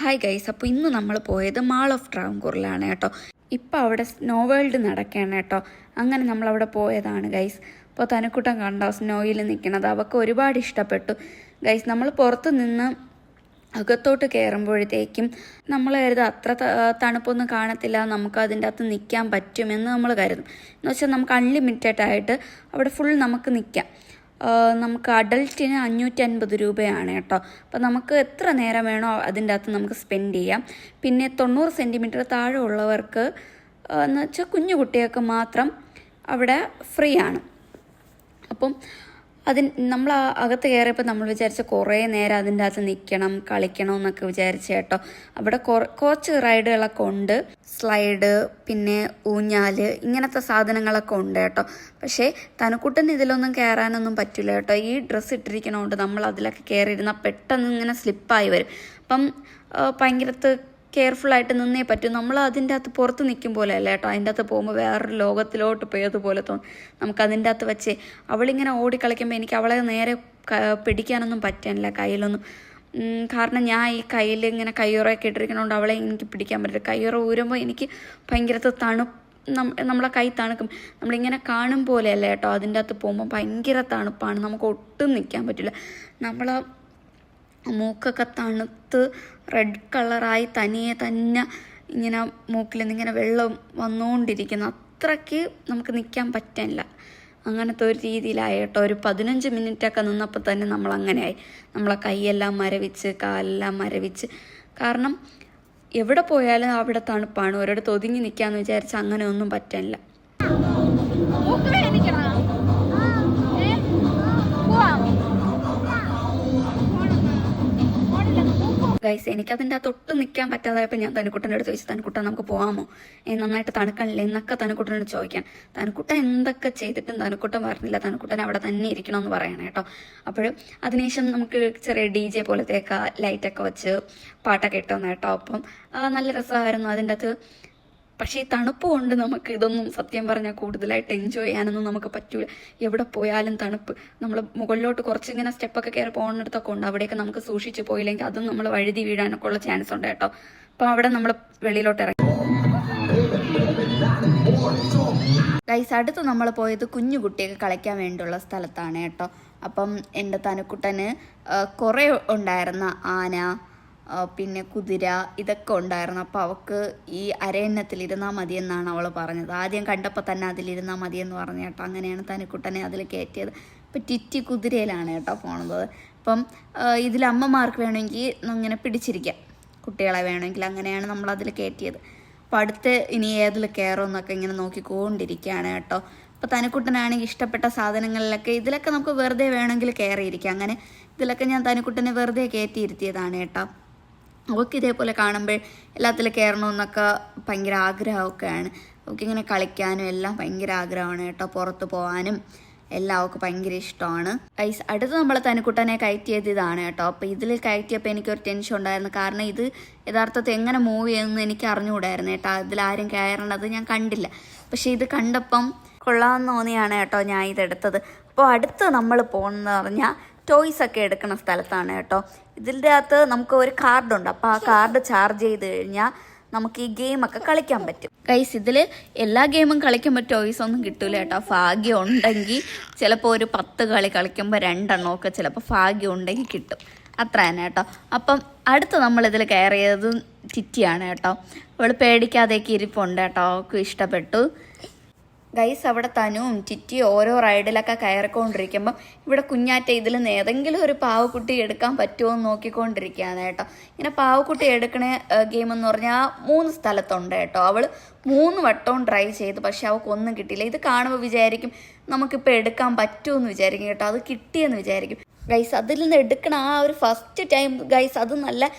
Hi guys, അപ്പോൾ ഇന്ന് നമ്മൾ പോയത് മാൾ ഓഫ് ട്രാവൻകൂറിലാണ് കേട്ടോ. ഇപ്പോൾ അവിടെ സ്നോ വേൾഡ് നടക്കുകയാണ് കേട്ടോ. അങ്ങനെ നമ്മളവിടെ പോയതാണ് ഗൈസ്. അപ്പോൾ തനുക്കുട്ടൻ കണ്ടോ സ്നോയിൽ നിൽക്കുന്നത്, അവൾക്ക് ഒരുപാട് ഇഷ്ടപ്പെട്ടു ഗൈസ്. നമ്മൾ പുറത്ത് നിന്ന് അകത്തോട്ട് കയറുമ്പോഴത്തേക്കും നമ്മൾ കരുതും അത്ര തണുപ്പൊന്നും കാണത്തില്ല, നമുക്ക് അതിൻ്റെ അകത്ത് നിൽക്കാൻ പറ്റുമെന്ന് നമ്മൾ കരുതും. എന്ന് വെച്ചാൽ നമുക്ക് അൺലിമിറ്റഡ് ആയിട്ട് അവിടെ ഫുൾ നമുക്ക് നിൽക്കാം. നമുക്ക് അഡൽറ്റിന് 550 രൂപയാണ് കേട്ടോ. അപ്പോൾ നമുക്ക് എത്ര നേരം വേണോ അതിൻ്റെ അകത്ത് നമുക്ക് സ്പെൻഡ് ചെയ്യാം. പിന്നെ 90 സെൻറ്റിമീറ്റർ താഴെ ഉള്ളവർക്ക് എന്ന് വെച്ചാൽ കുഞ്ഞു കുട്ടികൾക്ക് മാത്രം അവിടെ ഫ്രീ ആണ്. അപ്പം നമ്മൾ അകത്ത് കയറിയപ്പോൾ നമ്മൾ വിചാരിച്ച കുറേ നേരം അതിൻ്റെ അകത്ത് നിൽക്കണം, കളിക്കണം എന്നൊക്കെ വിചാരിച്ച കേട്ടോ. അവിടെ കുറച്ച് റൈഡുകളൊക്കെ ഉണ്ട്, സ്ലൈഡ്, പിന്നെ ഊഞ്ഞാല്, ഇങ്ങനത്തെ സാധനങ്ങളൊക്കെ ഉണ്ട് കേട്ടോ. പക്ഷേ തനുക്കുട്ടന് ഇതിലൊന്നും കയറാനൊന്നും പറ്റില്ല കേട്ടോ. ഈ ഡ്രസ്സ് ഇട്ടിരിക്കണോണ്ട് നമ്മൾ അതിലൊക്കെ കയറിയിരുന്നാൽ പെട്ടെന്ന് ഇങ്ങനെ സ്ലിപ്പായി വരും. അപ്പം ഭയങ്കരത്ത് കെയർഫുള്ളായിട്ട് നിന്നേ പറ്റും. നമ്മൾ അതിൻ്റെ അകത്ത് പുറത്ത് നിൽക്കും പോലെ അല്ല കേട്ടോ. അതിൻ്റെ അകത്ത് പോകുമ്പോൾ വേറൊരു ലോകത്തിലോട്ട് പോയതുപോലെ തോന്നും. നമുക്ക് അതിൻ്റെ അകത്ത് വെച്ച് അവളിങ്ങനെ ഓടിക്കളിക്കുമ്പോൾ എനിക്ക് അവളെ നേരെ പിടിക്കാനൊന്നും പറ്റാനില്ല കയ്യിലൊന്നും. കാരണം ഞാൻ ഈ കയ്യിൽ ഇങ്ങനെ കയ്യുറയൊക്കെ ഇട്ടിരിക്കണോണ്ട് അവളെ എനിക്ക് പിടിക്കാൻ പറ്റില്ല. കയ്യുറ ഊരുമ്പോൾ എനിക്ക് ഭയങ്കരത്തെ നമ്മളെ കൈ തണുക്കും. നമ്മളിങ്ങനെ കാണും പോലെയല്ല കേട്ടോ. അതിൻ്റെ അകത്ത് പോകുമ്പോൾ ഭയങ്കര തണുപ്പാണ്, നമുക്ക് ഒട്ടും നിൽക്കാൻ പറ്റില്ല. നമ്മൾ മൂക്കൊക്കെ തണുത്ത് റെഡ് കളറായി തനിയെ തന്നെ ഇങ്ങനെ മൂക്കിൽ നിന്നിങ്ങനെ വെള്ളം വന്നുകൊണ്ടിരിക്കുന്നു. അത്രയ്ക്ക് നമുക്ക് നിൽക്കാൻ പറ്റില്ല. അങ്ങനത്തെ ഒരു രീതിയിലായി കേട്ടോ. ഒരു 15 മിനിറ്റൊക്കെ നിന്നപ്പോൾ തന്നെ നമ്മളങ്ങനെയായി. നമ്മളെ കൈയെല്ലാം മരവിച്ച് കാലെല്ലാം മരവിച്ച്. കാരണം എവിടെ പോയാലും അവിടെ തണുപ്പാണ്. ഒരിടത്ത് ഒതുങ്ങി നിൽക്കാമെന്ന് വിചാരിച്ചാൽ അങ്ങനെ ഒന്നും പറ്റില്ല. ഗൈസ്, എനിക്കതിൻ്റെ അകത്ത് ഒട്ടും നിൽക്കാൻ പറ്റാതായപ്പോൾ ഞാൻ തനുക്കുട്ടൻ്റെ അടുത്ത് ചോദിച്ചു, തനുക്കുട്ടൻ നമുക്ക് പോകാമോ, നന്നായിട്ട് തണുക്കണില്ലേ എന്നൊക്കെ തനുക്കുട്ടനോട് ചോദിക്കാൻ. തനുക്കുട്ടൻ എന്തൊക്കെ ചെയ്തിട്ടും തനുക്കുട്ടൻ പറഞ്ഞില്ല, തനുക്കുട്ടൻ അവിടെ തന്നെ ഇരിക്കണമെന്ന് പറയണം കേട്ടോ. അപ്പോഴും അതിനുശേഷം നമുക്ക് ചെറിയ DJ പോലത്തെയൊക്കെ ലൈറ്റൊക്കെ വെച്ച് പാട്ടൊക്കെ ഇട്ടോന്ന് കേട്ടോ. അപ്പം നല്ല രസമായിരുന്നു അതിൻ്റെ അകത്ത്. പക്ഷേ ഈ തണുപ്പ് കൊണ്ട് നമുക്ക് ഇതൊന്നും സത്യം പറഞ്ഞാൽ കൂടുതലായിട്ട് എൻജോയ് ചെയ്യാനൊന്നും നമുക്ക് പറ്റൂല. എവിടെ പോയാലും തണുപ്പ്. നമ്മൾ മുകളിലോട്ട് കുറച്ചിങ്ങനെ സ്റ്റെപ്പൊക്കെ കയറി പോകുന്നിടത്തൊക്കെ ഉണ്ട്. അവിടെയൊക്കെ നമുക്ക് സൂക്ഷിച്ച് പോയില്ലെങ്കിൽ അതും നമ്മൾ വഴുതി വീഴാനൊക്കെ ഉള്ള ചാൻസ് ഉണ്ട് കേട്ടോ. അപ്പോൾ അവിടെ നമ്മൾ വെളിയിലോട്ട് ഇറങ്ങി. ഗൈസ്, അടുത്ത് നമ്മൾ പോയത് കുഞ്ഞു കുട്ടിയൊക്കെ കളിക്കാൻ വേണ്ടിയുള്ള സ്ഥലത്താണ് കേട്ടോ. അപ്പം എൻ്റെ തനുക്കുട്ടന് കുറേ ഉണ്ടായിരുന്ന ആന, പിന്നെ കുതിര, ഇതൊക്കെ ഉണ്ടായിരുന്നു. അപ്പോൾ അവൾക്ക് ഈ അരയന്നത്തിലിരുന്നാൽ മതിയെന്നാണ് അവൾ പറഞ്ഞത്. ആദ്യം കണ്ടപ്പോൾ തന്നെ അതിലിരുന്നാൽ മതിയെന്ന് പറഞ്ഞു കേട്ടോ. അങ്ങനെയാണ് തനുക്കുട്ടനെ അതിൽ കയറ്റിയത്. ഇപ്പം ടിറ്റി കുതിരയിലാണ് കേട്ടോ പോണത്. അപ്പം ഇതിൽ അമ്മമാർക്ക് വേണമെങ്കിൽ ഇങ്ങനെ പിടിച്ചിരിക്കാം, കുട്ടികളെ വേണമെങ്കിൽ. അങ്ങനെയാണ് നമ്മളതിൽ കയറ്റിയത്. അപ്പോൾ അടുത്ത് ഇനി ഏതിൽ കയറുമെന്നൊക്കെ ഇങ്ങനെ നോക്കിക്കൊണ്ടിരിക്കുകയാണ് കേട്ടോ. അപ്പോൾ തനുക്കുട്ടനാണെങ്കിൽ ഇഷ്ടപ്പെട്ട സാധനങ്ങളിലൊക്കെ ഇതിലൊക്കെ നമുക്ക് വെറുതെ വേണമെങ്കിൽ കയറിയിരിക്കാം. അങ്ങനെ ഇതിലൊക്കെ ഞാൻ തനുക്കുട്ടനെ വെറുതെ കയറ്റിയിരുത്തിയതാണ് കേട്ടോ. അവൾക്ക് ഇതേപോലെ കാണുമ്പോൾ എല്ലാത്തിലും കയറണമെന്നൊക്കെ ഭയങ്കര ആഗ്രഹമൊക്കെയാണ്. അവൾക്കിങ്ങനെ കളിക്കാനും എല്ലാം ഭയങ്കര ആഗ്രഹമാണ് കേട്ടോ. പുറത്ത് പോകാനും എല്ലാം അവൾക്ക് ഭയങ്കര ഇഷ്ടമാണ്. ഗൈസ്, അടുത്ത് നമ്മൾ തനുക്കുട്ടനെ കയറ്റിയത് ഇതാണ് കേട്ടോ. അപ്പോൾ ഇതിൽ കയറ്റിയപ്പോൾ എനിക്കൊരു ടെൻഷൻ ഉണ്ടായിരുന്നു. കാരണം ഇത് യഥാർത്ഥത്തിൽ എങ്ങനെ മൂവ് ചെയ്യുമെന്ന് എനിക്ക് അറിഞ്ഞുകൂടായിരുന്നു കേട്ടോ. ഇതിലാരും കയറണത് ഞാൻ കണ്ടില്ല. പക്ഷേ ഇത് കണ്ടപ്പം കൊള്ളാമെന്ന് തോന്നിയാണ് കേട്ടോ ഞാൻ ഇതെടുത്തത്. അപ്പോൾ അടുത്ത് നമ്മൾ പോകുന്നതെന്ന് പറഞ്ഞാൽ ടോയ്സൊക്കെ എടുക്കുന്ന സ്ഥലത്താണ് കേട്ടോ. ഇതിൻ്റെ അകത്ത് നമുക്ക് ഒരു കാർഡുണ്ട്. അപ്പോൾ ആ കാർഡ് ചാർജ് ചെയ്ത് കഴിഞ്ഞാൽ നമുക്ക് ഈ ഗെയിമൊക്കെ കളിക്കാൻ പറ്റും. ഗൈസ്, ഇതിൽ എല്ലാ ഗെയിമും കളിക്കുമ്പോൾ ടോയ്സ് ഒന്നും കിട്ടൂല കേട്ടോ. ഭാഗ്യം ഉണ്ടെങ്കിൽ ചിലപ്പോൾ ഒരു 10 കളി കളിക്കുമ്പോൾ 2 എണ്ണമൊക്കെ ചിലപ്പോൾ ഭാഗ്യം ഉണ്ടെങ്കിൽ കിട്ടും. അത്ര തന്നെ കേട്ടോ. അപ്പം അടുത്ത് നമ്മളിതിൽ കയറിയത് ടിറ്റിയാണ് കേട്ടോ. അവൾ പേടിക്കാതെയൊക്കെ ഇരിപ്പുണ്ട് കേട്ടോ. അവൾക്ക് ഇഷ്ടപ്പെട്ടു. ഗൈസ്, അവിടെ തനുവും ടിറ്റിയും ഓരോ റൈഡിലൊക്കെ കയറിക്കൊണ്ടിരിക്കുമ്പം ഇവിടെ കുഞ്ഞാറ്റ ഇതിൽ നിന്ന് ഏതെങ്കിലും ഒരു പാവക്കുട്ടി എടുക്കാൻ പറ്റുമോ എന്ന് നോക്കിക്കൊണ്ടിരിക്കുകയാണ് കേട്ടോ. ഇങ്ങനെ പാവക്കുട്ടി എടുക്കണ ഗെയിം എന്ന് പറഞ്ഞാൽ 3 സ്ഥലത്തുണ്ട് കേട്ടോ. അവൾ 3 വട്ടവും ട്രൈ ചെയ്തു, പക്ഷെ അവൾക്കൊന്നും കിട്ടിയില്ല. ഇത് കാണുമ്പോൾ വിചാരിക്കും നമുക്കിപ്പോൾ എടുക്കാൻ പറ്റുമെന്ന് വിചാരിക്കും കേട്ടോ. അത് കിട്ടിയെന്ന് വിചാരിക്കും. ഗൈസ്, അതിൽ നിന്ന് എടുക്കണ ആ ഒരു ഫസ്റ്റ് ടൈം ഗൈസ്, അത് നല്ല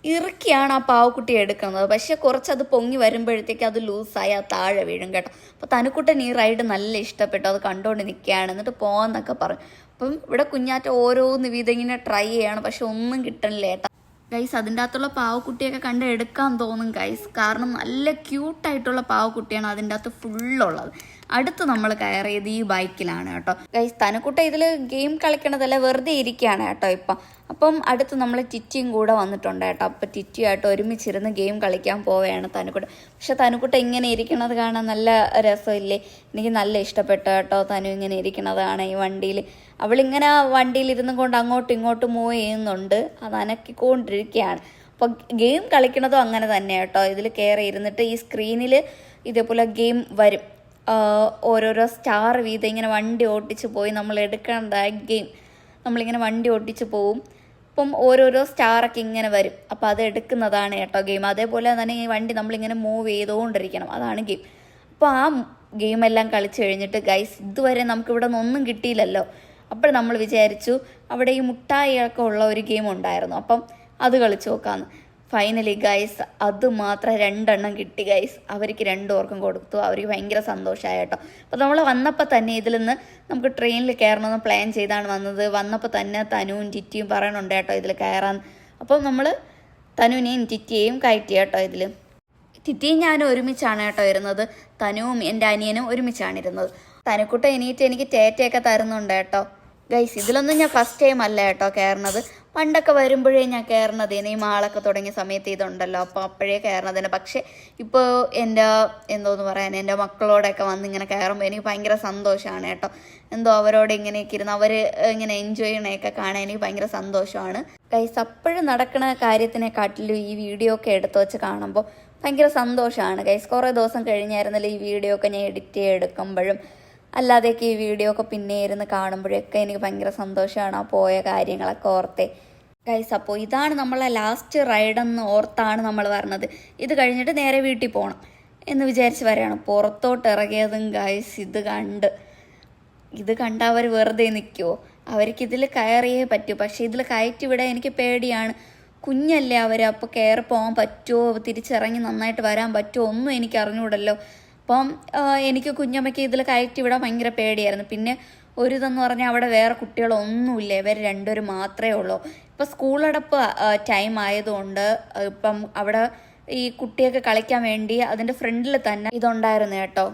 ഇറുക്കിയാണ് ആ പാവക്കുട്ടി എടുക്കുന്നത്. പക്ഷെ കുറച്ചത് പൊങ്ങി വരുമ്പോഴത്തേക്ക് അത് ലൂസായി ആ താഴെ വീഴും കേട്ടോ. അപ്പോൾ തനുക്കുട്ടൻ ഈ റൈഡ് നല്ല ഇഷ്ടപ്പെട്ടു. അത് കണ്ടുകൊണ്ട് നിൽക്കുകയാണ്. എന്നിട്ട് പോകാമെന്നൊക്കെ പറഞ്ഞു. അപ്പം ഇവിടെ കുഞ്ഞാറ്റ ഓരോന്ന് വീതം ഇങ്ങനെ ട്രൈ ചെയ്യാണ്, പക്ഷെ ഒന്നും കിട്ടണില്ല കേട്ടോ. ഗൈസ്, അതിൻ്റെ അകത്തുള്ള പാവക്കുട്ടിയൊക്കെ കണ്ട് എടുക്കാൻ തോന്നും ഗൈസ്. കാരണം നല്ല ക്യൂട്ടായിട്ടുള്ള പാവക്കുട്ടിയാണ് അതിൻ്റെ അകത്ത് ഫുള്ളുള്ളത്. അടുത്ത് നമ്മൾ കയറിയത് ഈ ബൈക്കിലാണ് കേട്ടോ ഗൈസ്. തനുക്കുട്ട ഇതിൽ ഗെയിം കളിക്കണതല്ല, വെറുതെ ഇരിക്കുകയാണ് കേട്ടോ ഇപ്പം. അപ്പം അടുത്ത് നമ്മൾ ടിറ്റിയും കൂടെ വന്നിട്ടുണ്ട് കേട്ടോ. അപ്പം ടിറ്റിയായിട്ട് ഒരുമിച്ചിരുന്ന് ഗെയിം കളിക്കാൻ പോവുകയാണ് തനുക്കുട്ട. പക്ഷെ തനുക്കുട്ട ഇങ്ങനെ ഇരിക്കണത് കാണാൻ നല്ല രസമില്ലേ? എനിക്ക് നല്ല ഇഷ്ടപ്പെട്ടു കേട്ടോ തനു ഇങ്ങനെ ഇരിക്കണതാണ് ഈ വണ്ടിയിൽ. അവളിങ്ങനെ ആ വണ്ടിയിൽ ഇരുന്നും കൊണ്ട് അങ്ങോട്ടും ഇങ്ങോട്ടും മൂവ് ചെയ്യുന്നുണ്ട്, അത് അനക്കിക്കൊണ്ടിരിക്കുകയാണ്. അപ്പോൾ ഗെയിം കളിക്കണതും അങ്ങനെ തന്നെ കേട്ടോ. ഇതിൽ കയറി ഇരുന്നിട്ട് ഈ സ്ക്രീനിൽ ഇതേപോലെ ഗെയിം വരും, ഓരോരോ സ്റ്റാർ വീതം ഇങ്ങനെ വണ്ടി ഓട്ടിച്ച് പോയി നമ്മൾ എടുക്കേണ്ടതായ ഗെയിം. നമ്മളിങ്ങനെ വണ്ടി ഓട്ടിച്ച് പോവും, അപ്പം ഓരോരോ സ്റ്റാറൊക്കെ ഇങ്ങനെ വരും, അപ്പോൾ അത് എടുക്കുന്നതാണ് കേട്ടോ ഗെയിം. അതേപോലെ തന്നെ ഈ വണ്ടി നമ്മളിങ്ങനെ മൂവ് ചെയ്തുകൊണ്ടിരിക്കണം, അതാണ് ഗെയിം. അപ്പോൾ ആ ഗെയിമെല്ലാം കളിച്ച് കഴിഞ്ഞിട്ട് ഗൈസ് ഇതുവരെ നമുക്കിവിടെ നിന്നൊന്നും കിട്ടിയില്ലല്ലോ. അപ്പോൾ നമ്മൾ വിചാരിച്ചു അവിടെ ഈ മുട്ടായിയൊക്കെ ഉള്ള ഒരു ഗെയിം ഉണ്ടായിരുന്നു, അപ്പം അത് കളിച്ച് നോക്കാമെന്ന്. ഫൈനലി ഗൈസ് അത് മാത്രം 2 എണ്ണം കിട്ടി ഗൈസ്. അവർക്ക് 2 പേർക്കും കൊടുത്തു. അവർക്ക് ഭയങ്കര സന്തോഷമായി കേട്ടോ. അപ്പോൾ നമ്മൾ വന്നപ്പോൾ തന്നെ ഇതിൽ നിന്ന് നമുക്ക് ട്രെയിനിൽ കയറണമെന്ന് പ്ലാൻ ചെയ്താണ് വന്നത്. വന്നപ്പോൾ തന്നെ തനുവും ടിറ്റിയും പറയണുണ്ട് കേട്ടോ ഇതിൽ കയറാൻ. അപ്പം നമ്മൾ തനുവിനെയും ടിറ്റിയെയും കയറ്റി കേട്ടോ ഇതിൽ. ടിറ്റിയും ഞാനും ഒരുമിച്ചാണ് കേട്ടോ ഇരുന്നത്, തനുവും എൻ്റെ അനിയനും ഒരുമിച്ചാണ് ഇരുന്നത്. തനുക്കുട്ട എണീറ്റ് എനിക്ക് ടേറ്റയൊക്കെ തരുന്നുണ്ട് കേട്ടോ ഗൈസ്. ഇതിലൊന്നും ഞാൻ ഫസ്റ്റ് ടൈം അല്ല കേട്ടോ കയറുന്നത്. പണ്ടൊക്കെ വരുമ്പോഴേ ഞാൻ കയറുന്നതിന് ഈ മാളൊക്കെ തുടങ്ങിയ സമയത്ത് ഇതുണ്ടല്ലോ, അപ്പോൾ അപ്പോഴേ കയറുന്നതിന്. പക്ഷേ ഇപ്പോൾ എൻ്റെ എന്തോന്ന് പറയാൻ എൻ്റെ മക്കളോടൊക്കെ വന്ന് ഇങ്ങനെ കയറുമ്പോൾ എനിക്ക് ഭയങ്കര സന്തോഷമാണ് കേട്ടോ. എന്തോ അവരോട് ഇങ്ങനെയൊക്കെ ഇരുന്ന് അവർ ഇങ്ങനെ എൻജോയ് ചെയ്യണയൊക്കെ കാണാൻ എനിക്ക് ഭയങ്കര സന്തോഷമാണ് ഗൈസ്. അപ്പോഴും നടക്കുന്ന കാര്യത്തിനെക്കാട്ടിലും ഈ വീഡിയോ ഒക്കെ എടുത്തു വെച്ച് കാണുമ്പോൾ ഭയങ്കര സന്തോഷമാണ് ഗൈസ്. കുറേ ദിവസം കഴിഞ്ഞായിരുന്നല്ലോ ഈ വീഡിയോ ഒക്കെ ഞാൻ എഡിറ്റ് ചെയ്തെടുക്കുമ്പോഴും അല്ലാതെയൊക്കെ ഈ വീഡിയോ ഒക്കെ പിന്നെ ഇരുന്ന് കാണുമ്പോഴൊക്കെ എനിക്ക് ഭയങ്കര സന്തോഷമാണ് ആ പോയ കാര്യങ്ങളൊക്കെ ഓർത്തേ ഗൈസ്. അപ്പോൾ ഇതാണ് നമ്മളെ ലാസ്റ്റ് റൈഡെന്ന് ഓർത്താണ് നമ്മൾ പറഞ്ഞത്. ഇത് കഴിഞ്ഞിട്ട് നേരെ വീട്ടിൽ പോകണം എന്ന് വിചാരിച്ച് വരികയാണ്. പുറത്തോട്ട് ഇറങ്ങിയതും ഗൈസ് ഇത് കണ്ട അവർ വെറുതെ നിൽക്കുമോ? അവർക്കിതിൽ കയറിയേ പറ്റൂ. പക്ഷേ ഇതിൽ കയറ്റി വിടാൻ എനിക്ക് പേടിയാണ്. കുഞ്ഞല്ലേ അവർ, അപ്പോൾ കയറി പോകാൻ പറ്റുമോ, തിരിച്ചിറങ്ങി നന്നായിട്ട് വരാൻ പറ്റുമോ ഒന്നും എനിക്ക് അറിഞ്ഞുകൂടല്ലോ. അപ്പം എനിക്ക് കുഞ്ഞമ്മയ്ക്ക് ഇതിൽ കയറ്റി വിടാൻ ഭയങ്കര പേടിയായിരുന്നു. പിന്നെ ഒരു ഇതെന്ന് പറഞ്ഞാൽ അവിടെ വേറെ കുട്ടികളൊന്നുമില്ല, ഇവർ 2 പേര് മാത്രമേ ഉള്ളൂ. ഇപ്പം സ്കൂളടപ്പ് ടൈം ആയതുകൊണ്ട് ഇപ്പം അവിടെ ഈ കുട്ടിയൊക്കെ കളിക്കാൻ വേണ്ടി അതിൻ്റെ ഫ്രണ്ടിൽ തന്നെ ഇതുണ്ടായിരുന്നു കേട്ടോ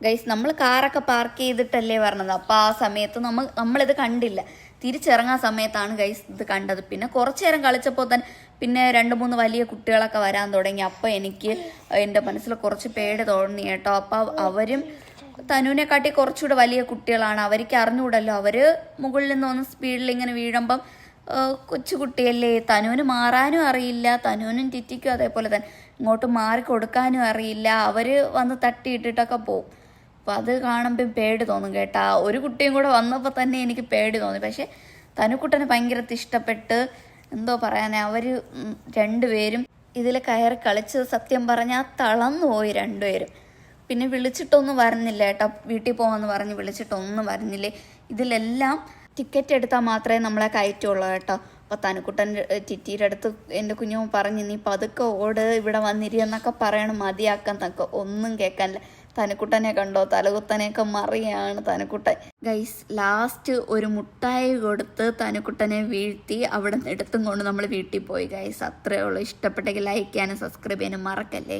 ഗൈസ്. നമ്മൾ കാറൊക്കെ പാർക്ക് ചെയ്തിട്ടല്ലേ പറഞ്ഞത്, അപ്പോൾ ആ സമയത്ത് നമ്മളിത് കണ്ടില്ല. തിരിച്ചിറങ്ങാൻ സമയത്താണ് ഗൈസ് ഇത് കണ്ടത്. പിന്നെ കുറച്ച് നേരം കളിച്ചപ്പോൾ തന്നെ പിന്നെ 2-3 വലിയ കുട്ടികളൊക്കെ വരാൻ തുടങ്ങി. അപ്പോൾ എനിക്ക് എൻ്റെ മനസ്സിൽ കുറച്ച് പേടി തോന്നി കേട്ടോ. അപ്പോൾ അവരും തനുവിനെക്കാട്ടി കുറച്ചുകൂടെ വലിയ കുട്ടികളാണ്, അവർക്ക് അറിഞ്ഞുകൂടല്ലോ. അവർ മുകളിൽ നിന്ന് ഒന്ന് സ്പീഡിൽ ഇങ്ങനെ വീഴുമ്പം കൊച്ചു കുട്ടിയല്ലേ, തനുവിന് മാറാനും അറിയില്ല, തനുവിനും ടിറ്റിക്കും അതേപോലെ തന്നെ ഇങ്ങോട്ട് മാറി കൊടുക്കാനും അറിയില്ല. അവർ വന്ന് തട്ടിയിട്ടിട്ടൊക്കെ പോവും. അപ്പോൾ അത് കാണുമ്പം പേടി തോന്നും കേട്ടാ. ഒരു കുട്ടിയും കൂടെ വന്നപ്പോൾ തന്നെ എനിക്ക് പേടി തോന്നി. പക്ഷേ തനുക്കുട്ടന് ഭയങ്കര ഇഷ്ടപ്പെട്ട് എന്തോ പറയാൻ അവർ 2 പേരും ഇതിൽ കയറി കളിച്ച് സത്യം പറഞ്ഞാൽ തളർന്നു പോയി 2 പേരും. പിന്നെ വിളിച്ചിട്ടൊന്നും വരുന്നില്ല കേട്ടോ, വീട്ടിൽ പോകാമെന്ന് പറഞ്ഞ് വിളിച്ചിട്ടൊന്നും വരുന്നില്ലേ. ഇതിലെല്ലാം ടിക്കറ്റ് എടുത്താൽ മാത്രമേ നമ്മളെ കയറ്റുള്ളൂ കേട്ടോ. അപ്പോൾ തനുക്കുട്ടൻ ടിറ്റിയുടെ അടുത്ത് എൻ്റെ കുഞ്ഞും പറഞ്ഞ് നീ പതുക്കെ ഓട്, ഇവിടെ വന്നിരിയെന്നൊക്കെ പറയണം, മതിയാക്കാൻ തക്ക ഒന്നും കേൾക്കാനില്ല. തനുക്കുട്ടനെ കണ്ടോ, തലകുത്തനെയൊക്കെ മറിയാണ് തനുക്കുട്ടൻ ഗൈസ്. ലാസ്റ്റ് ഒരു മുട്ടായി കൊടുത്ത് തനുക്കുട്ടനെ വീഴ്ത്തി അവിടെ നിന്ന് എടുത്തും കൊണ്ട് നമ്മൾ വീട്ടിൽ പോയി ഗൈസ്. അത്രയേ ഉള്ളൂ. ഇഷ്ടപ്പെട്ടെങ്കിൽ ലൈക്ക് ചെയ്യാനും സബ്സ്ക്രൈബ് ചെയ്യാനും മറക്കല്ലേ.